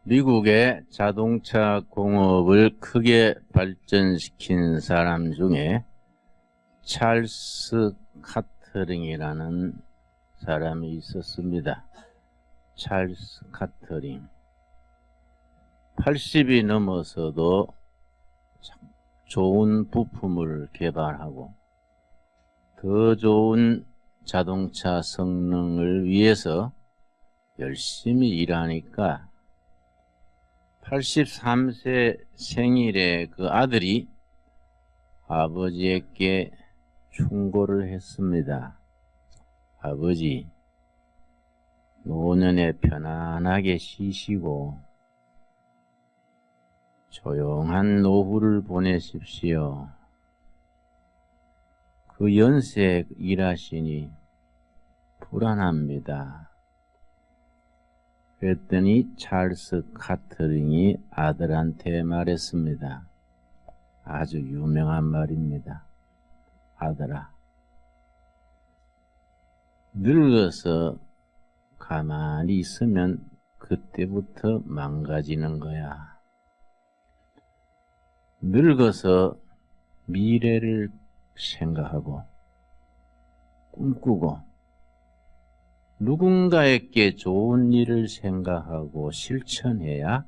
미국의 자동차 공업을 크게 발전시킨 사람 중에 찰스 카터링이라는 사람이 있었습니다. 찰스 카터링. 80이 넘어서도 좋은 부품을 개발하고 더 좋은 자동차 성능을 위해서 열심히 일하니까 83세 생일에 그 아들이 아버지에게 충고를 했습니다. 아버지, 노년에 편안하게 쉬시고 조용한 노후를 보내십시오. 그 연세에 일하시니 불안합니다. 그랬더니 찰스 카터링이 아들한테 말했습니다. 아주 유명한 말입니다. 아들아, 늙어서 가만히 있으면 그때부터 망가지는 거야. 늙어서 미래를 생각하고 꿈꾸고 누군가에게 좋은 일을 생각하고 실천해야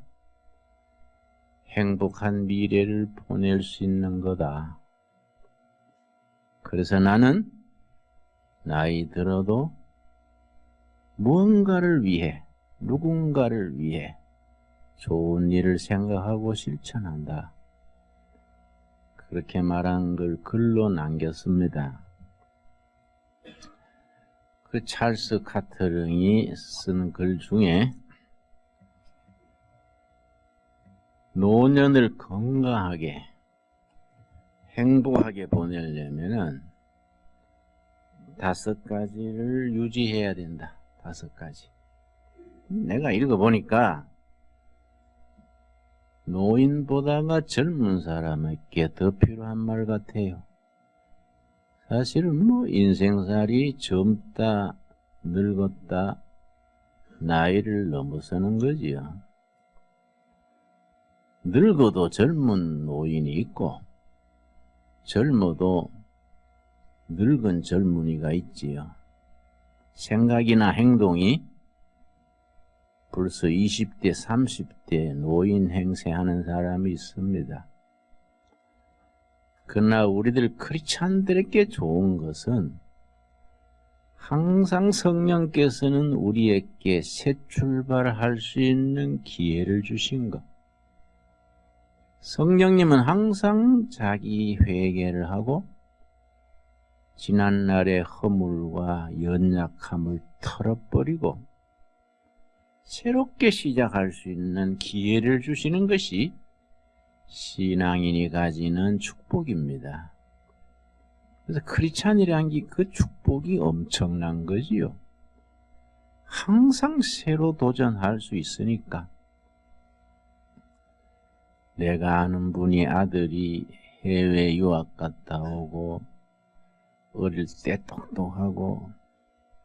행복한 미래를 보낼 수 있는 거다. 그래서 나는 나이 들어도 무언가를 위해, 누군가를 위해 좋은 일을 생각하고 실천한다. 그렇게 말한 걸 글로 남겼습니다. 그 찰스 카터링이 쓴 글 중에 노년을 건강하게 행복하게 보내려면은 5가지를 유지해야 된다. 5가지. 내가 읽어보니까 노인보다가 젊은 사람에게 더 필요한 말 같아요. 사실은 인생살이 젊다, 늙었다, 나이를 넘어서는 거지요. 늙어도 젊은 노인이 있고 젊어도 늙은 젊은이가 있지요. 생각이나 행동이 벌써 20대, 30대 노인 행세하는 사람이 있습니다. 그러나 우리들 크리스찬들에게 좋은 것은 항상 성령께서는 우리에게 새 출발할 수 있는 기회를 주신 것. 성령님은 항상 자기 회개를 하고 지난날의 허물과 연약함을 털어버리고 새롭게 시작할 수 있는 기회를 주시는 것이 신앙인이 가지는 축복입니다. 그래서 크리스찬이라는 게 그 축복이 엄청난 거지요. 항상 새로 도전할 수 있으니까. 내가 아는 분이 아들이 해외 유학 갔다 오고 어릴 때 똑똑하고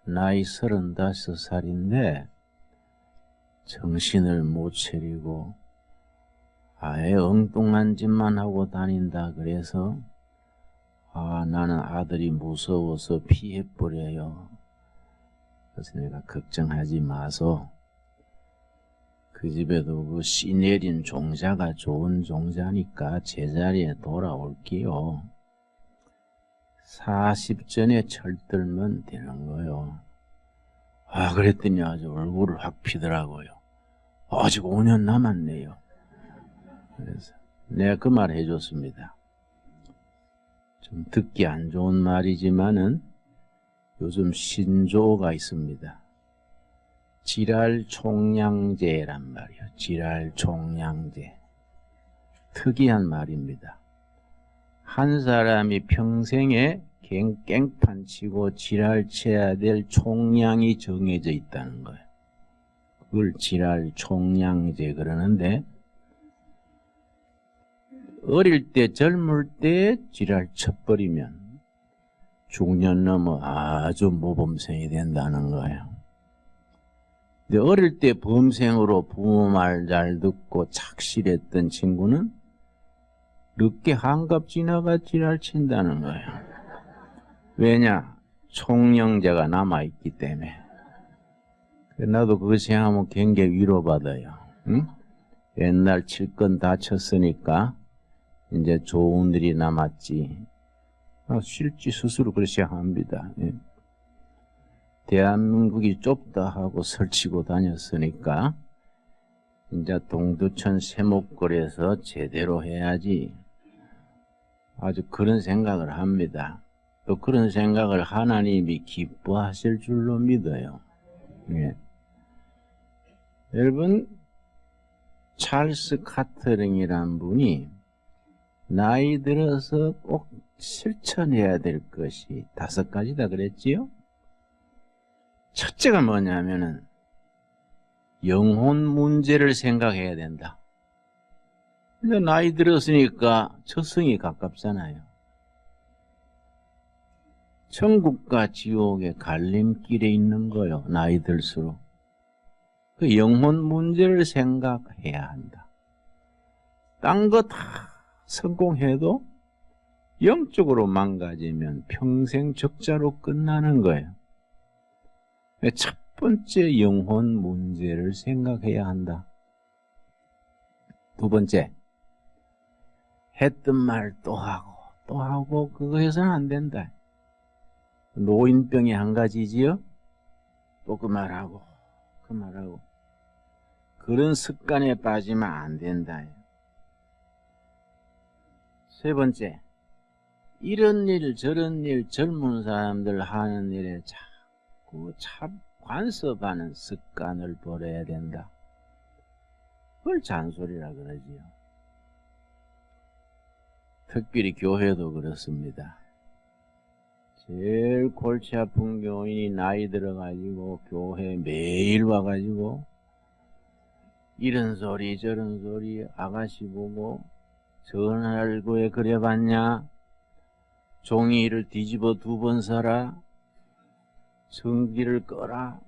나이 35살인데 정신을 못 차리고 아예 엉뚱한 짓만 하고 다닌다 그래서 나는 아들이 무서워서 피해버려요. 그래서 내가 걱정하지 마소. 그 집에도 그 씨 내린 종자가 좋은 종자니까 제자리에 돌아올게요. 40전에 철들면 되는 거요. 그랬더니 아주 얼굴을 확 피더라고요. 아직 5년 남았네요. 그래서 내가 그 말 해줬습니다. 좀 듣기 안 좋은 말이지만은 요즘 신조어가 있습니다. 지랄총량제란 말이에요. 지랄총량제. 특이한 말입니다. 한 사람이 평생에 깽판 치고 지랄쳐야 될 총량이 정해져 있다는 거예요. 그걸 지랄총량제 그러는데 어릴 때 젊을 때 지랄 쳐버리면 중년 넘어 아주 모범생이 된다는 거예요. 근데 어릴 때 범생으로 부모 말 잘 듣고 착실했던 친구는 늦게 한갑 지나가 지랄 친다는 거예요. 왜냐? 총영자가 남아있기 때문에. 나도 그거 생각하면 굉장히 위로받아요. 응? 옛날 칠건 다 쳤으니까 이제 좋은 일이 남았지. 실지 스스로 그렇게 생각합니다. 예. 대한민국이 좁다 하고 설치고 다녔으니까 이제 동두천 세목골에서 제대로 해야지. 아주 그런 생각을 합니다. 또 그런 생각을 하나님이 기뻐하실 줄로 믿어요. 예. 여러분, 찰스 카터링이란 분이 나이 들어서 꼭 실천해야 될 것이 5가지다 그랬지요? 첫째가 뭐냐면은 영혼 문제를 생각해야 된다. 근데 나이 들었으니까 저승이 가깝잖아요. 천국과 지옥의 갈림길에 있는 거요. 나이 들수록. 그 영혼 문제를 생각해야 한다. 딴 거 다 성공해도 영적으로 망가지면 평생 적자로 끝나는 거예요. 첫 번째 영혼 문제를 생각해야 한다. 두 번째, 했던 말 또 하고 그거 해서는 안 된다. 노인병이 한 가지지요. 또 그 말하고 그런 습관에 빠지면 안 된다. 세 번째, 이런 일 저런 일 젊은 사람들 하는 일에 자꾸 간섭하는 습관을 버려야 된다. 그걸 잔소리라 그러지요. 특별히 교회도 그렇습니다. 제일 골치 아픈 교인이 나이 들어가지고 교회 매일 와가지고 이런 소리 저런 소리 아가씨 보고 전화알고에 그래봤냐? 종이를 뒤집어 2번 사라. 전기를 꺼라.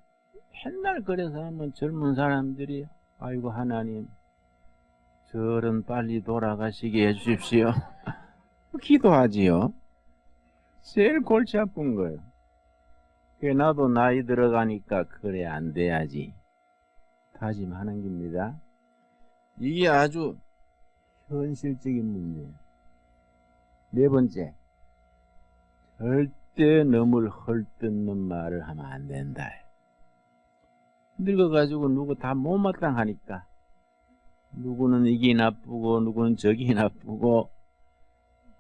맨날 그래서 하면 젊은 사람들이 아이고 하나님 저런 빨리 돌아가시게 해주십시오. 기도하지요. 제일 골치 아픈 거예요. 나도 나이 들어가니까 그래 안 돼야지 다짐하는 겁니다. 이게 아주 현실적인 문제예요. 네 번째, 절대 너무 헐뜯는 말을 하면 안 된다. 늙어가지고 누구 다 못마땅하니까 누구는 이게 나쁘고 누구는 저기 나쁘고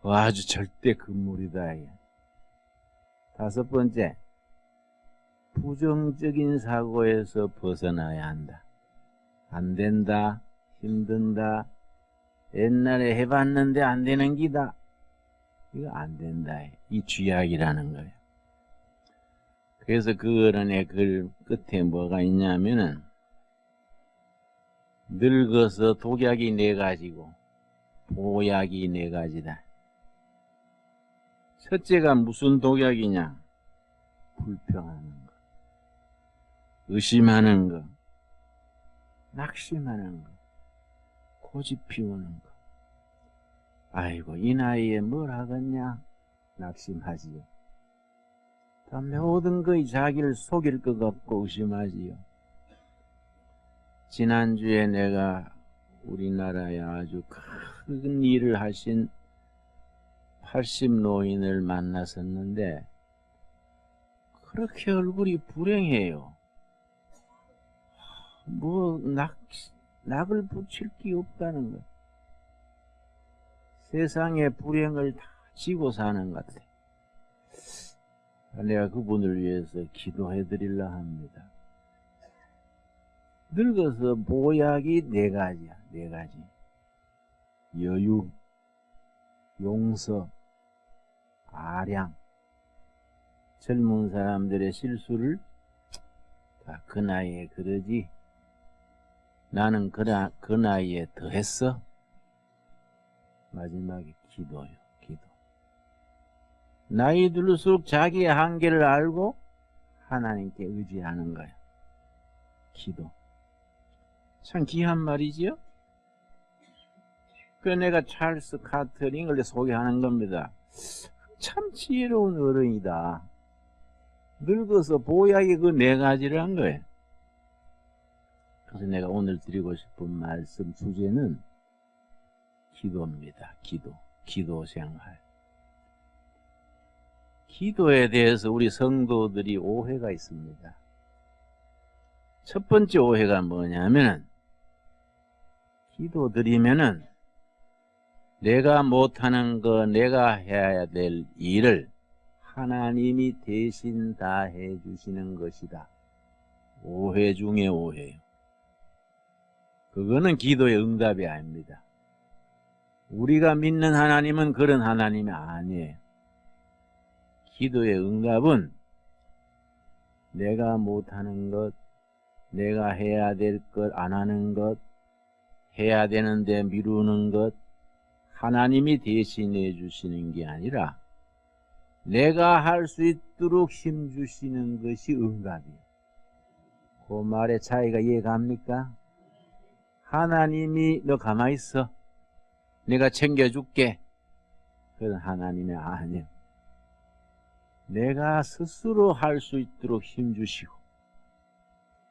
아주 절대 금물이다. 다섯 번째, 부정적인 사고에서 벗어나야 한다. 안 된다, 힘든다, 옛날에 해봤는데 안 되는 기다. 이거 안 된다. 이 쥐약이라는 거예요. 그래서 그 어른의 글 끝에 뭐가 있냐면은 늙어서 독약이 4가지고 보약이 4가지다. 첫째가 무슨 독약이냐? 불평하는 거, 의심하는 거, 낙심하는 거, 고집 피우는 거. 아이고 이 나이에 뭘 하겠냐? 낙심하지요. 다 모든 거에 자기를 속일 것 같고 의심하지요. 지난주에 내가 우리나라에 아주 큰 일을 하신 80 노인을 만났었는데 그렇게 얼굴이 불행해요. 뭐 낙을 붙일 게 없다는 거야. 세상의 불행을 다 지고 사는 것 같아. 내가 그분을 위해서 기도해 드리려 합니다. 늙어서 보약이 4가지야. 4가지. 여유, 용서, 아량. 젊은 사람들의 실수를 다 그 나이에 그러지. 나는 그 나이에 더 했어. 마지막에 기도요. 기도. 나이 들수록 자기의 한계를 알고 하나님께 의지하는 거야. 기도. 참 귀한 말이지요? 그 내가 찰스 카트링을 소개하는 겁니다. 참 지혜로운 어른이다. 늙어서 보약이 그 네 가지를 한 거예요. 그래서 내가 오늘 드리고 싶은 말씀 주제는 기도입니다. 기도 생활. 기도에 대해서 우리 성도들이 오해가 있습니다. 첫 번째 오해가 뭐냐면은, 기도 드리면은 내가 못하는 거, 내가 해야 될 일을 하나님이 대신 다 해주시는 것이다. 오해 중에 오해요. 그거는 기도의 응답이 아닙니다. 우리가 믿는 하나님은 그런 하나님이 아니에요. 기도의 응답은 내가 못하는 것, 내가 해야 될 것 안 하는 것, 해야 되는데 미루는 것, 하나님이 대신해 주시는 게 아니라 내가 할 수 있도록 힘주시는 것이 응답이에요. 그 말의 차이가 이해갑니까? 하나님이 너 가만히 있어, 내가 챙겨줄게, 그건 하나님이 아니에요. 내가 스스로 할 수 있도록 힘주시고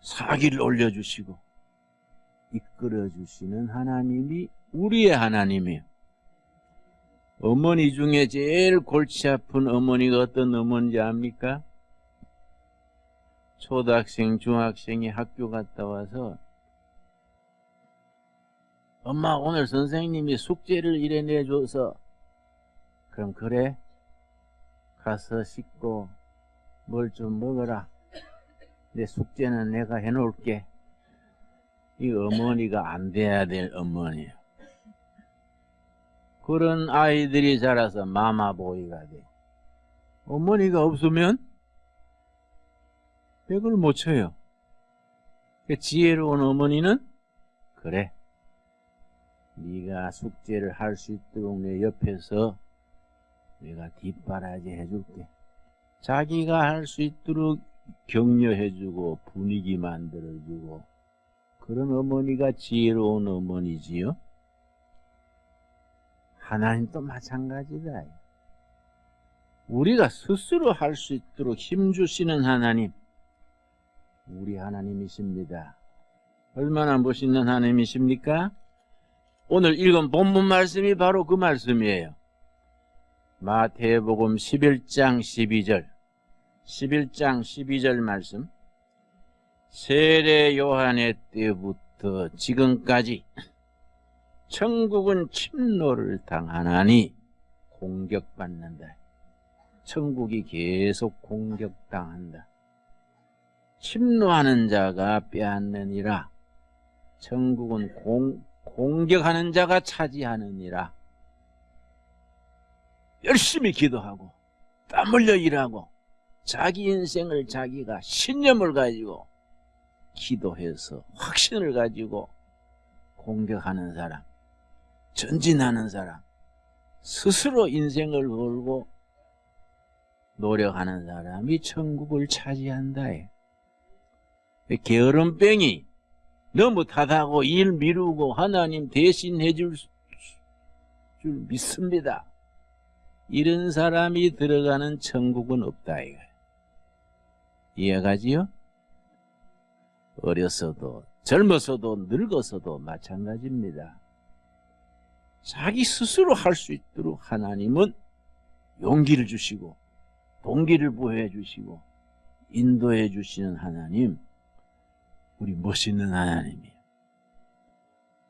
사기를 올려주시고 이끌어주시는 하나님이 우리의 하나님이에요. 어머니 중에 제일 골치 아픈 어머니가 어떤 어머니인지 압니까? 초등학생, 중학생이 학교 갔다 와서 엄마 오늘 선생님이 숙제를 이래 내줘서, 그럼 그래? 가서 씻고 뭘 좀 먹어라. 내 숙제는 내가 해놓을게. 이 어머니가 안 돼야 될 어머니예요. 그런 아이들이 자라서 마마보이가 돼. 어머니가 없으면 백을 못 쳐요. 지혜로운 어머니는 그래, 네가 숙제를 할 수 있도록 내 옆에서 내가 뒷바라지 해줄게. 자기가 할 수 있도록 격려해주고 분위기 만들어주고, 그런 어머니가 지혜로운 어머니지요. 하나님도 마찬가지다. 우리가 스스로 할 수 있도록 힘주시는 하나님, 우리 하나님이십니다. 얼마나 멋있는 하나님이십니까? 오늘 읽은 본문 말씀이 바로 그 말씀이에요. 마태복음 11장 12절 11장 12절 말씀. 세례 요한의 때부터 지금까지 천국은 침노를 당하나니 공격받는다. 천국이 계속 공격당한다. 침노하는 자가 빼앗느니라. 천국은 공격하는 자가 차지하느니라. 열심히 기도하고 땀 흘려 일하고 자기 인생을 자기가 신념을 가지고 기도해서 확신을 가지고 공격하는 사람, 전진하는 사람, 스스로 인생을 걸고 노력하는 사람이 천국을 차지한다. 게으름병이 너무 탓하고 일 미루고 하나님 대신 해줄 줄 믿습니다. 이런 사람이 들어가는 천국은 없다. 이해가지요? 어렸어도 젊어서도 늙어서도 마찬가지입니다. 자기 스스로 할 수 있도록 하나님은 용기를 주시고 동기를 부여해 주시고 인도해 주시는 하나님, 우리 멋있는 하나님이에요.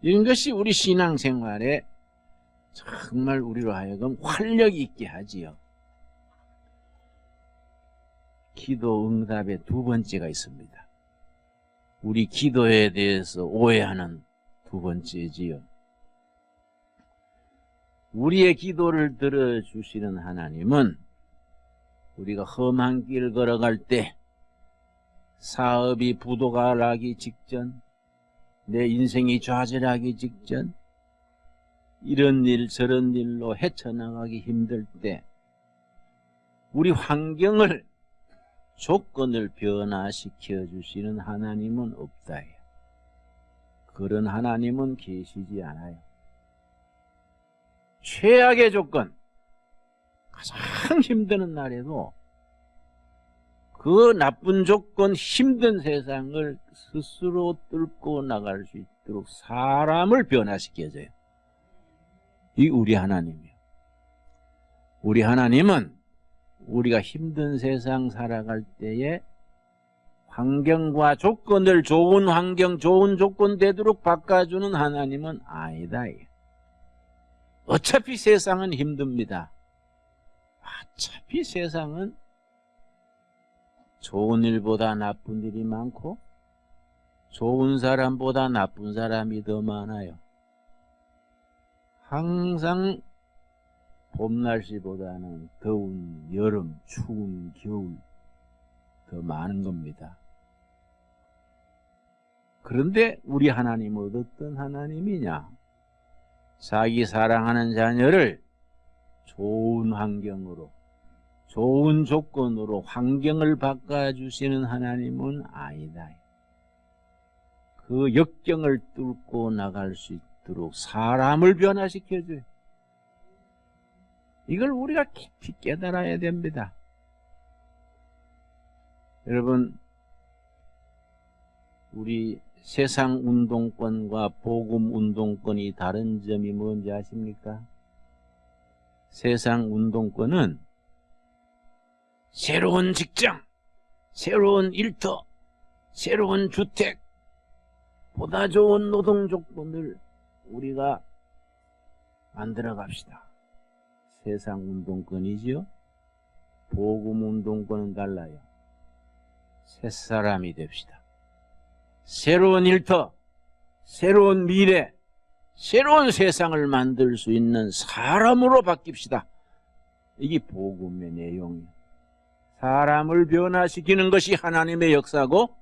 이런 것이 우리 신앙생활에 정말 우리로 하여금 활력 있게 하지요. 기도 응답의 두 번째가 있습니다. 우리 기도에 대해서 오해하는 두 번째지요. 우리의 기도를 들어주시는 하나님은 우리가 험한 길을 걸어갈 때, 사업이 부도가 나기 직전, 내 인생이 좌절하기 직전, 이런 일 저런 일로 헤쳐나가기 힘들 때 우리 환경을 조건을 변화시켜 주시는 하나님은 없다. 그런 하나님은 계시지 않아요. 최악의 조건, 가장 힘드는 날에도 그 나쁜 조건, 힘든 세상을 스스로 뚫고 나갈 수 있도록 사람을 변화시켜줘요. 이 우리 하나님이에요. 우리 하나님은 우리가 힘든 세상 살아갈 때에 환경과 조건을 좋은 환경, 좋은 조건 되도록 바꿔주는 하나님은 아니다. 어차피 세상은 힘듭니다. 어차피 세상은 좋은 일보다 나쁜 일이 많고 좋은 사람보다 나쁜 사람이 더 많아요. 항상 봄 날씨보다는 더운 여름, 추운 겨울 더 많은 겁니다. 그런데 우리 하나님은 어떤 하나님이냐? 자기 사랑하는 자녀를 좋은 환경으로, 좋은 조건으로 환경을 바꿔주시는 하나님은 아니다. 그 역경을 뚫고 나갈 수 있도록 사람을 변화시켜줘요. 이걸 우리가 깊이 깨달아야 됩니다. 여러분, 우리 세상 운동권과 복음 운동권이 다른 점이 뭔지 아십니까? 세상 운동권은 새로운 직장, 새로운 일터, 새로운 주택, 보다 좋은 노동 조건을 우리가 만들어 갑시다. 세상 운동권이지요. 복음 운동권은 달라요. 새사람이 됩시다. 새로운 일터, 새로운 미래, 새로운 세상을 만들 수 있는 사람으로 바뀝시다. 이게 복음의 내용이에요. 사람을 변화시키는 것이 하나님의 역사고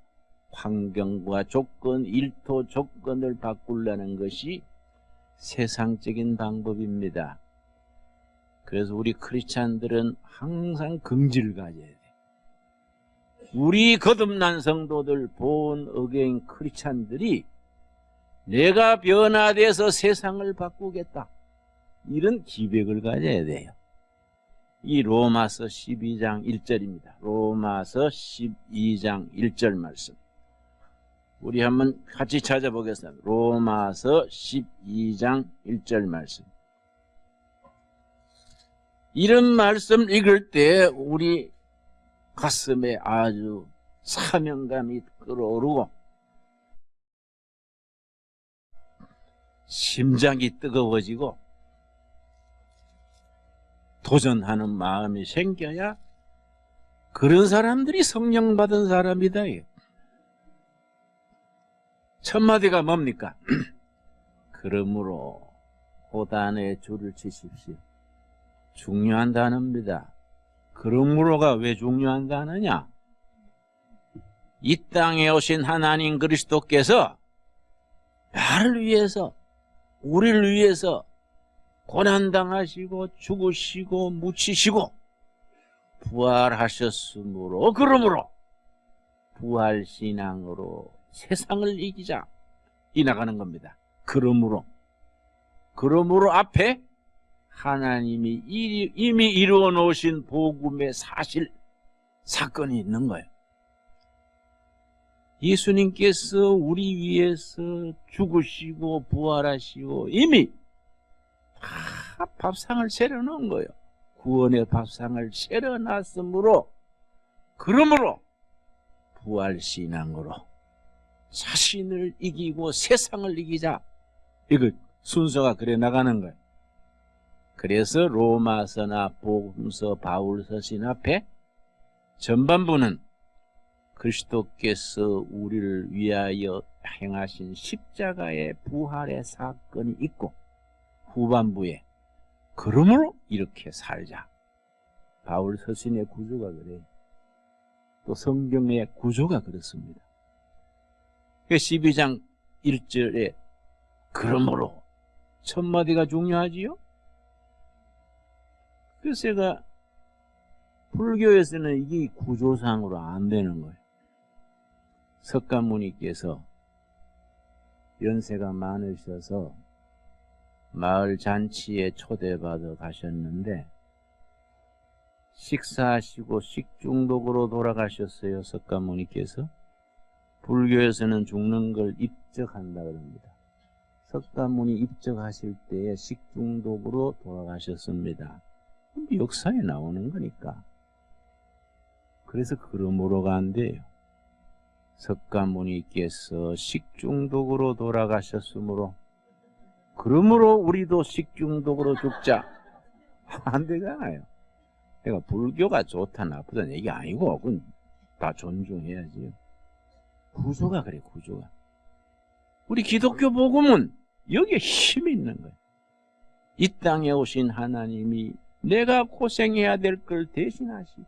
환경과 조건, 일토 조건을 바꾸려는 것이 세상적인 방법입니다. 그래서 우리 크리스찬들은 항상 긍지를 가져야 돼요. 우리 거듭난 성도들, 본 어게인 크리스찬들이 내가 변화돼서 세상을 바꾸겠다, 이런 기백을 가져야 돼요. 이 로마서 12장 1절입니다. 로마서 12장 1절 말씀. 우리 한번 같이 찾아보겠습니다. 로마서 12장 1절 말씀. 이런 말씀 읽을 때 우리 가슴에 아주 사명감이 끓어오르고 심장이 뜨거워지고 도전하는 마음이 생겨야 그런 사람들이 성령 받은 사람이다. 첫 마디가 뭡니까? 그러므로 호단에 줄을 치십시오. 중요한 단어입니다. 그러므로가 왜 중요한 단어냐? 이 땅에 오신 하나님 그리스도께서 나를 위해서, 우리를 위해서 고난당하시고 죽으시고 묻히시고 부활하셨으므로, 그러므로 부활신앙으로 세상을 이기자, 이 나가는 겁니다. 그러므로 앞에 하나님이 이미 이루어 놓으신 복음의 사실, 사건이 있는 거예요. 예수님께서 우리 위해서 죽으시고 부활하시고 이미 다 밥상을 차려놓은 거예요. 구원의 밥상을 차려놨으므로, 그러므로 부활신앙으로 자신을 이기고 세상을 이기자, 이거 순서가 그래 나가는 거예요. 그래서 로마서나 복음서, 바울서신 앞에 전반부는 그리스도께서 우리를 위하여 행하신 십자가의 부활의 사건이 있고, 후반부에 그러므로 이렇게 살자. 바울 서신의 구조가 그래요. 또 성경의 구조가 그렇습니다. 12장 1절에 그러므로 첫 마디가 중요하지요. 그래서 제가 불교에서는 이게 구조상으로 안 되는 거예요. 석가모니께서 연세가 많으셔서 마을 잔치에 초대받아 가셨는데 식사하시고 식중독으로 돌아가셨어요. 석가모니께서. 불교에서는 죽는 걸 입적한다 그럽니다. 석가모니 입적하실 때에 식중독으로 돌아가셨습니다. 역사에 나오는 거니까. 그래서 그러므로가 안 돼요. 석가모니께서 식중독으로 돌아가셨으므로 그러므로 우리도 식중독으로 죽자. 안 되잖아요. 그러니까 불교가 좋다 나쁘다는 얘기 아니고 그건 다 존중해야지요. 구조가 그래, 구조가. 우리 기독교 복음은 여기에 힘이 있는 거예요. 이 땅에 오신 하나님이 내가 고생해야 될 걸 대신하시고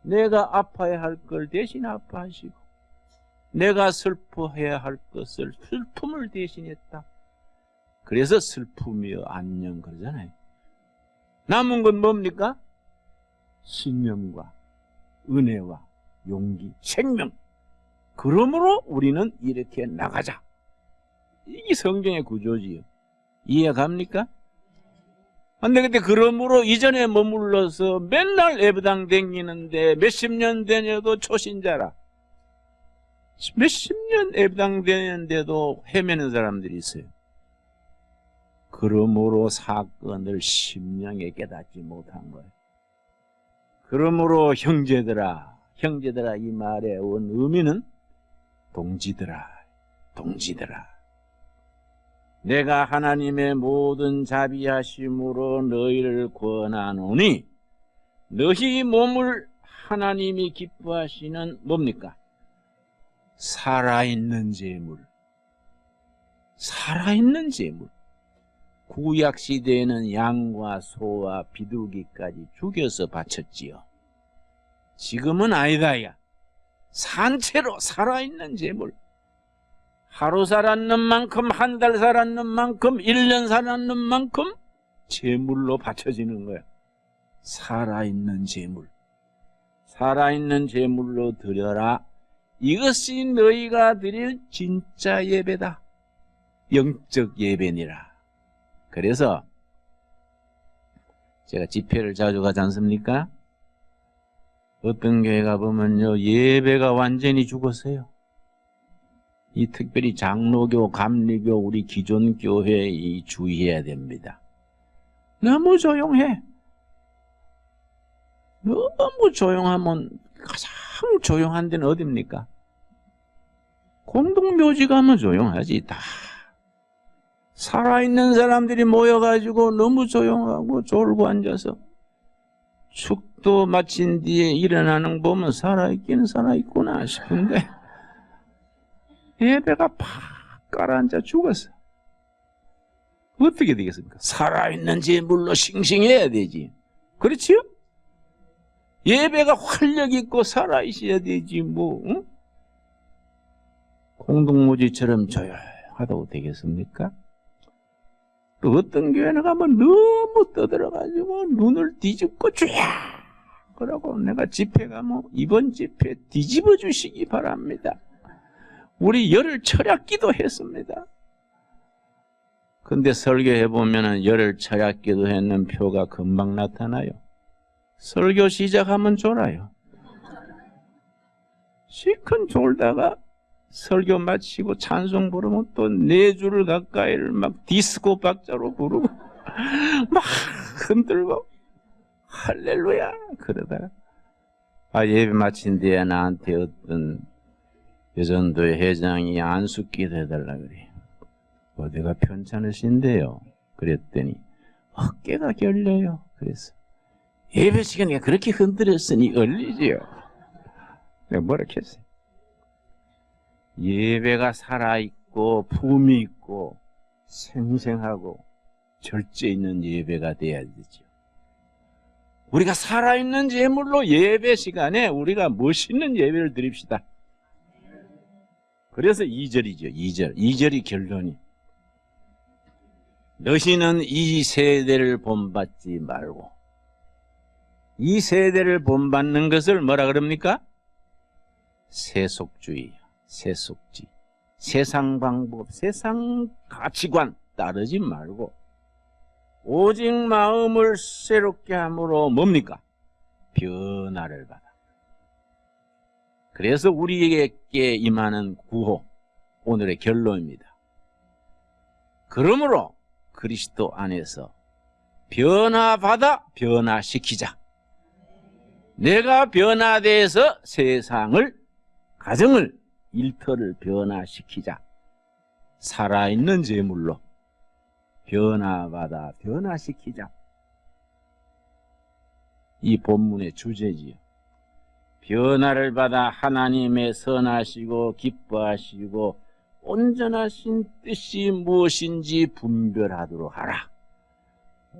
내가 아파야 할 걸 대신 아파하시고 내가 슬퍼해야 할 것을 슬픔을 대신했다. 그래서 슬픔이여 안녕 그러잖아요. 남은 건 뭡니까? 신념과 은혜와 용기, 생명. 그러므로 우리는 이렇게 나가자. 이게 성경의 구조지요. 이해 갑니까? 근데 그러므로 이전에 머물러서 맨날 예배당 댕기는데 몇십 년 되냐도 초신자라. 몇십 년 예배당 되는데도 헤매는 사람들이 있어요. 그러므로 사건을 심령에 깨닫지 못한 거예요. 그러므로 형제들아 이 말의 온 의미는 동지들아 내가 하나님의 모든 자비하심으로 너희를 권하노니 너희 몸을 하나님이 기뻐하시는 뭡니까? 살아있는 제물. 구약 시대에는 양과 소와 비둘기까지 죽여서 바쳤지요. 지금은 아니다야. 산채로 살아있는 제물. 하루 살았는 만큼, 한 달 살았는 만큼, 1년 살았는 만큼 제물로 바쳐지는 거야. 살아있는 제물. 살아있는 제물로 드려라. 이것이 너희가 드릴 진짜 예배다. 영적 예배니라. 그래서 제가 집회를 자주 가지 않습니까? 어떤 교회 가보면요, 예배가 완전히 죽었어요. 이 특별히 장로교, 감리교, 우리 기존 교회 이 주의해야 됩니다. 너무 조용해. 너무 조용하면 가장 조용한 데는 어딥니까? 공동묘지 가면 조용하지. 다 살아있는 사람들이 모여가지고 너무 조용하고 졸고 앉아서 축도 마친 뒤에 일어나는 거 보면 살아있기는 살아있구나 싶은데 예배가 팍 깔아앉아 죽었어. 어떻게 되겠습니까? 살아있는 제물로 싱싱해야 되지. 그렇지요? 예배가 활력 있고 살아있어야 되지 뭐. 응? 공동묘지처럼 조용하다고 되겠습니까? 또 어떤 교회는 가면 너무 떠들어가지고 눈을 뒤집고 쫙 그러고 내가 집회 가면 이번 집회 뒤집어 주시기 바랍니다. 우리 열흘 철야기도 했습니다. 근데 설교해보면 열흘 철야기도 했는 표가 금방 나타나요. 설교 시작하면 졸아요. 실컷 졸다가 설교 마치고 찬송 부르면 또 4줄 가까이를 막 디스코 박자로 부르고 막 흔들고 할렐루야 그러다가 예배 마친 뒤에 나한테 어떤 여전도의 회장이 안수기도 해달라 그래. 어디가 편찮으신데요? 그랬더니 어깨가 결려요. 그래서 예배 시간에 그렇게 흔들었으니 얼리지요. 내가 뭐라 했어요? 예배가 살아있고 품이 있고 생생하고 절제 있는 예배가 돼야 되죠. 우리가 살아있는 제물로 예배 시간에 우리가 멋있는 예배를 드립시다. 그래서 2절이죠. 2절이 결론이 너희는 이 세대를 본받지 말고 이 세대를 본받는 것을 뭐라 그럽니까? 세속주의, 세속지. 세상 방법, 세상 가치관 따르지 말고 오직 마음을 새롭게 함으로 뭡니까? 변화를 받아. 그래서 우리에게 임하는 구호, 오늘의 결론입니다. 그러므로 그리스도 안에서 변화받아 변화시키자. 내가 변화돼서 세상을, 가정을, 일터를 변화시키자. 살아있는 제물로 변화받아 변화시키자. 이 본문의 주제지요. 변화를 받아 하나님의 선하시고 기뻐하시고 온전하신 뜻이 무엇인지 분별하도록 하라.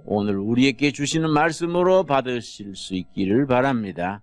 오늘 우리에게 주시는 말씀으로 받으실 수 있기를 바랍니다.